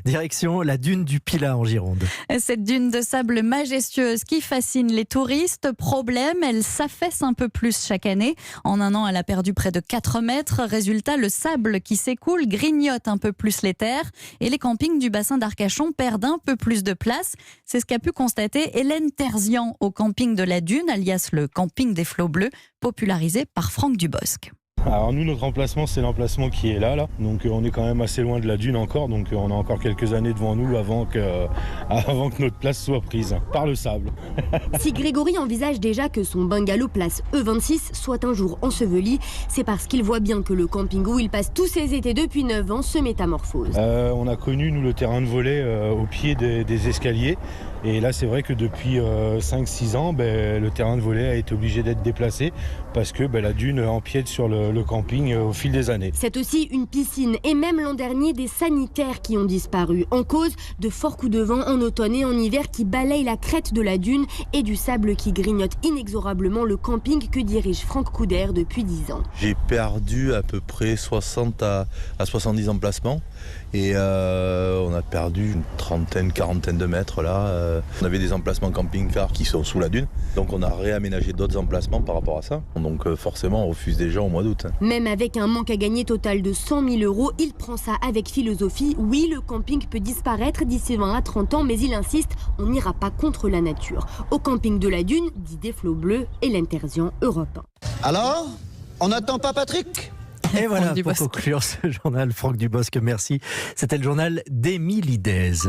Direction la dune du Pilat en Gironde. Cette dune de sable majestueuse qui fascine les touristes. Problème, elle s'affaisse un peu plus chaque année. En un an, elle a perdu près de 4 mètres. Résultat, le sable qui s'écoule grignote un peu plus les terres et les campings du bassin d'Arcachon perdent un peu plus de place. C'est ce qu'a pu constater Hélène Terzian au camping de la Dune, alias le camping des flots bleus, popularisé par Franck Dubosc. Alors nous, notre emplacement, c'est l'emplacement qui est là. Donc on est quand même assez loin de la dune encore, donc on a encore quelques années devant nous avant que notre place soit prise par le sable. Si Grégory envisage déjà que son bungalow place E26 soit un jour enseveli, c'est parce qu'il voit bien que le camping où il passe tous ses étés depuis 9 ans se métamorphose. On a connu, nous, le terrain de volley au pied des escaliers. Et là, c'est vrai que depuis 5-6 ans, le terrain de volley a été obligé d'être déplacé parce que la dune empiète sur le camping au fil des années. C'est aussi une piscine et même l'an dernier des sanitaires qui ont disparu. En cause de forts coups de vent en automne et en hiver qui balayent la crête de la dune et du sable qui grignote inexorablement le camping que dirige Franck Couder depuis 10 ans. J'ai perdu à peu près 60 à 70 emplacements et on a perdu une trentaine, quarantaine de mètres là. On avait des emplacements camping-car qui sont sous la dune, donc on a réaménagé d'autres emplacements par rapport à ça. Donc forcément on refuse des gens au mois d'août. Même avec un manque à gagner total de 100 000 €, il prend ça avec philosophie. Oui, le camping peut disparaître d'ici 20 à 30 ans, mais il insiste, on n'ira pas contre la nature. Au camping de la Dune, dit des flots bleus, Hélène Terzian, Europe 1. Alors, on n'attend pas Patrick ? Et voilà pour Dubosc. conclure ce journal, Franck Dubosc, merci. C'était le journal d'Émilie Daise.